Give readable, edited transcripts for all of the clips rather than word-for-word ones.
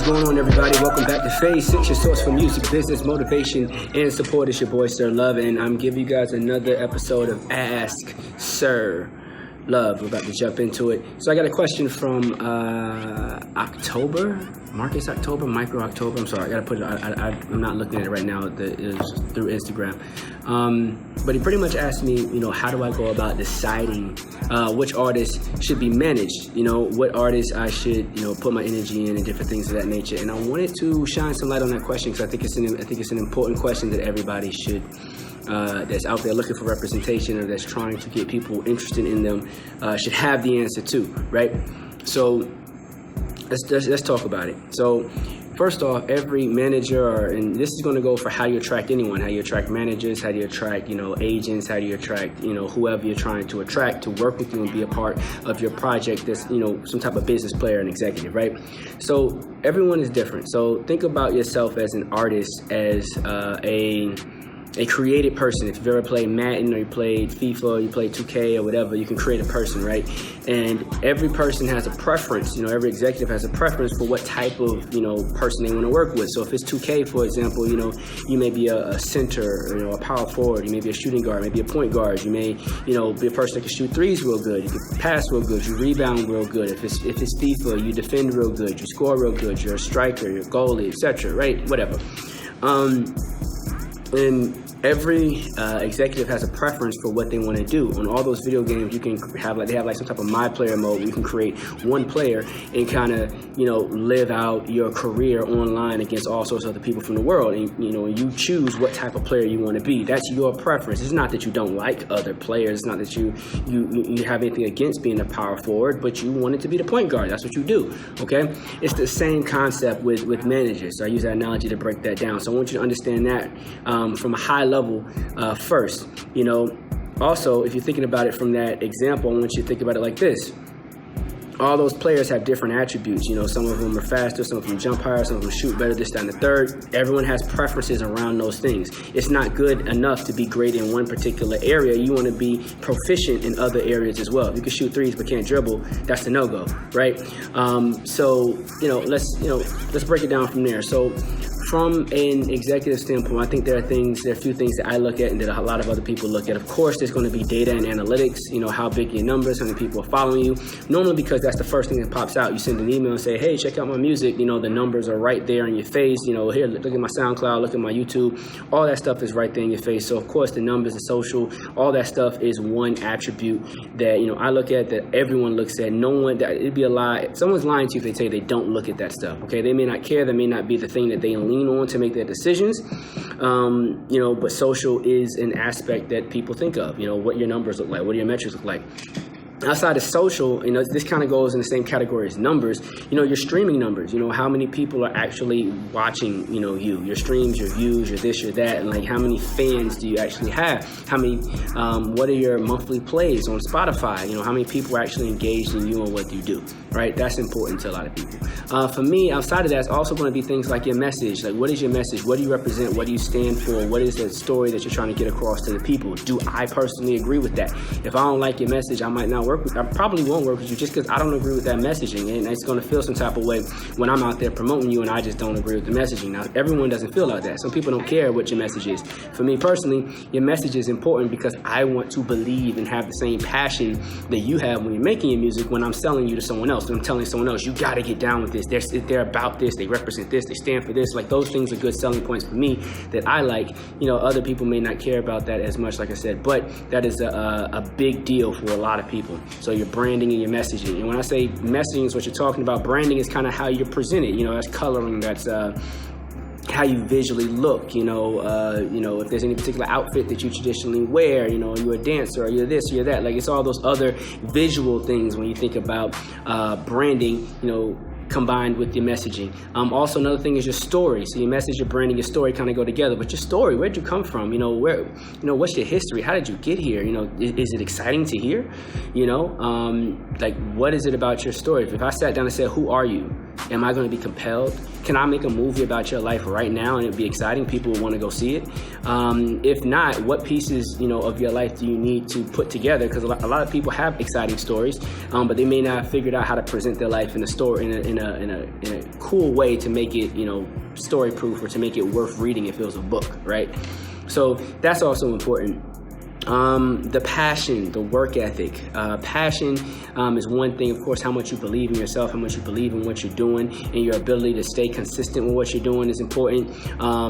going on, everybody? Welcome back to Phase 6, your source for music, business, motivation, and support. It's your boy, Sirr Love, and I'm giving you guys another episode of Ask Sirr Love. We're about to jump into it. So I got a question from Marcus October, Micro October. I'm sorry, I got to put it, I'm not looking at it right now. It was through Instagram. But he pretty much asked me, how do I go about deciding which artists should be managed? What artists I should, put my energy in and different things of that nature. And I wanted to shine some light on that question because I think it's an important question that everybody should, that's out there looking for representation or that's trying to get people interested in them, should have the answer to, right? So let's talk about it. So first off, every manager, and this is going to go for how you attract anyone, how you attract managers, how do you attract, agents, how do you attract, whoever you're trying to attract to work with you and be a part of your project that's, some type of business player and executive, right? So everyone is different. So think about yourself as an artist, as a created person. If you've ever played Madden or you played FIFA or you played 2K or whatever, you can create a person, right? And every person has a preference. Every executive has a preference for what type of, person they want to work with. So if it's 2K, for example, you may be a center, a power forward. You may be a shooting guard, maybe a point guard. You may, be a person that can shoot threes real good. You can pass real good. You rebound real good. If it's FIFA, you defend real good. You score real good. You're a striker, you're a goalie, etc. Right? Whatever. And every executive has a preference for what they want to do. On all those video games, you can have they have some type of my player mode where you can create one player and kind of live out your career online against all sorts of other people from the world. And you choose what type of player you want to be. That's your preference. It's not that you don't like other players. It's not that you have anything against being a power forward, but you want it to be the point guard. That's what you do. Okay, it's the same concept with managers. So I use that analogy to break that down. So I want you to understand that from a high level first. Also, if you're thinking about it from that example, I want you to think about it like this. All those players have different attributes. Some of them are faster, some of them jump higher, some of them shoot better, this, that, and the third. Everyone has preferences around those things. It's not good enough to be great in one particular area. You want to be proficient in other areas as well. If you can shoot threes but can't dribble, that's a no-go, right? So let's break it down from there. So from an executive standpoint, I think there are a few things that I look at and that a lot of other people look at. Of course, there's going to be data and analytics, how big your numbers, how many people are following you. Normally, because that's the first thing that pops out. You send an email and say, hey, check out my music. The numbers are right there in your face. Here, look at my SoundCloud, look at my YouTube. All that stuff is right there in your face. So, of course, the numbers, the social, all that stuff is one attribute that, I look at, that everyone looks at. It'd be a lie. Someone's lying to you if they say they don't look at that stuff, okay? They may not care. That may not be the thing that they lean on to make their decisions, but social is an aspect that people think of, what your numbers look like, what do your metrics look like. Outside of social, this kind of goes in the same category as numbers, your streaming numbers, how many people are actually watching, your streams, your views, your this, your that, and how many fans do you actually have? How many, what are your monthly plays on Spotify? How many people are actually engaged in you and what you do, right? That's important to a lot of people. For me, outside of that, it's also going to be things like your message. What is your message? What do you represent? What do you stand for? What is the story that you're trying to get across to the people? Do I personally agree with that? If I don't like your message, I might not I probably won't work with you just because I don't agree with that messaging, and it's going to feel some type of way when I'm out there promoting you and I just don't agree with the messaging. Now, everyone doesn't feel like that. Some people don't care what your message is. For me personally, your message is important because I want to believe and have the same passion that you have when you're making your music when I'm selling you to someone else. When I'm telling someone else, you got to get down with this. They're about this. They represent this. They stand for this. Those things are good selling points for me that I like. Other people may not care about that as much, like I said, but that is a big deal for a lot of people. So your branding and your messaging. And when I say messaging is what you're talking about, branding is kind of how you're presented. That's coloring, that's how you visually look, if there's any particular outfit that you traditionally wear, you're a dancer or you're this, or you're that. It's all those other visual things when you think about branding, combined with your messaging. Also, another thing is your story. So your message, your branding, your story kind of go together. But your story, where'd you come from? What's your history? How did you get here? Is it exciting to hear? What is it about your story? If I sat down and said, who are you? Am I going to be compelled? Can I make a movie about your life right now and it'd be exciting? People would want to go see it. If not, what pieces, of your life do you need to put together? Because a lot of people have exciting stories, but they may not have figured out how to present their life in a story in a cool way to make it, story proof, or to make it worth reading if it was a book, right? So that's also important. The passion, the work ethic. Passion is one thing, of course. How much you believe in yourself, how much you believe in what you're doing, and your ability to stay consistent with what you're doing is important.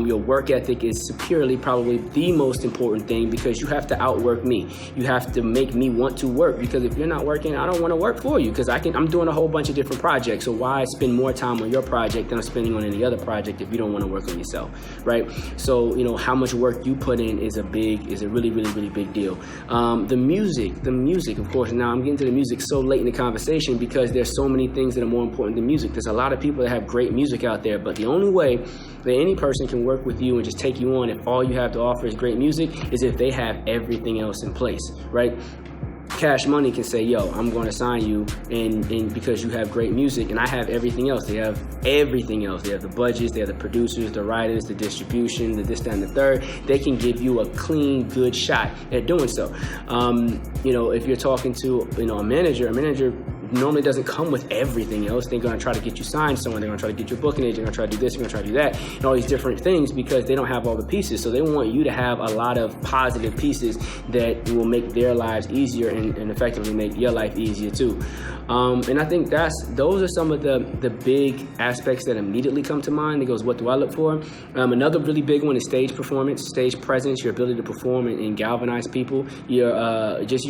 Your work ethic is superiorly probably the most important thing, because you have to outwork me. You have to make me want to work, because if you're not working, I don't want to work for you, because I'm doing a whole bunch of different projects. So why spend more time on your project than I'm spending on any other project if you don't want to work on yourself, right? So, how much work you put in is a really, really, really big deal. The music, of course. Now I'm getting to the music so late in the conversation because there's so many things that are more important than music. There's a lot of people that have great music out there, but the only way that any person can work with you and just take you on if all you have to offer is great music is if they have everything else in place, right? Cash Money can say, yo, I'm going to sign you and because you have great music, and I have everything else. They have everything else. They have the budgets, they have the producers, the writers, the distribution, the this, that, and the third. They can give you a clean, good shot at doing so. If you're talking to, a manager normally doesn't come with everything else. They're going to try to get you signed somewhere. They're going to try to get you a booking agent. They're going to try to do this. They're going to try to do that, and all these different things, because they don't have all the pieces. So they want you to have a lot of positive pieces that will make their lives easier and effectively make your life easier too. And I think those are some of the big aspects that immediately come to mind. It goes, what do I look for? Another really big one is stage performance, stage presence, your ability to perform and galvanize people. Your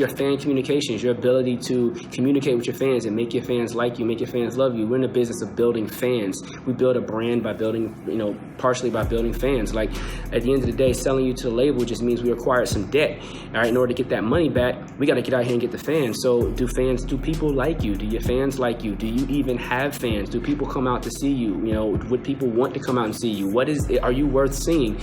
fan communications, your ability to communicate with your fans and make your fans like you, make your fans love you. We're in the business of building fans. We build a brand by building, partially by building fans. Like, at the end of the day, selling you to the label just means we acquired some debt. All right, in order to get that money back, we got to get out here and get the fans. So do people like you? Do your fans like you? Do you even have fans? Do people come out to see you? Would people want to come out and see you? Are you worth seeing?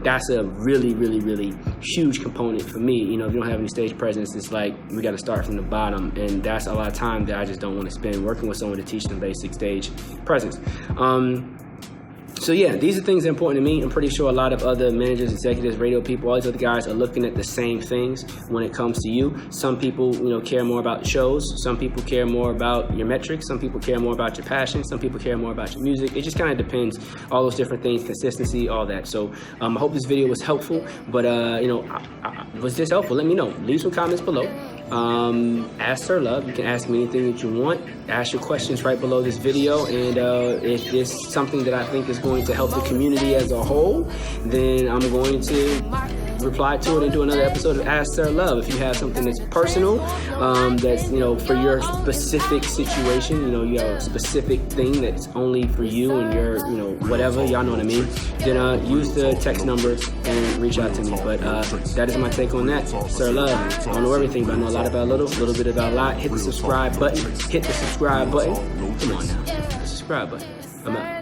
That's a really, really, really huge component for me. If you don't have any stage presence, it's like we got to start from the bottom, and that's a lot of time that I just don't want to spend working with someone to teach them basic stage presence. So yeah, these are things that are important to me. I'm pretty sure a lot of other managers, executives, radio people, all these other guys are looking at the same things when it comes to you. Some people, care more about shows. Some people care more about your metrics. Some people care more about your passion. Some people care more about your music. It just kind of depends. All those different things, consistency, all that. So I hope this video was helpful. But was this helpful? Let me know. Leave some comments below. Ask Sirr Love. You can ask me anything that you want. Ask your questions right below this video, and if it's something that I think is going to help the community as a whole, then I'm going to reply to it and do another episode of Ask Sirr Love. If you have something that's personal, that's for your specific situation, you have a specific thing that's only for you and your whatever, y'all know what I mean, then use the text number and reach out to me. But that is my take on that. Sirr Love. I don't know everything, but I know a lot about a little bit about a lot. Hit the subscribe button. Come on now. Hit the subscribe button. I'm out.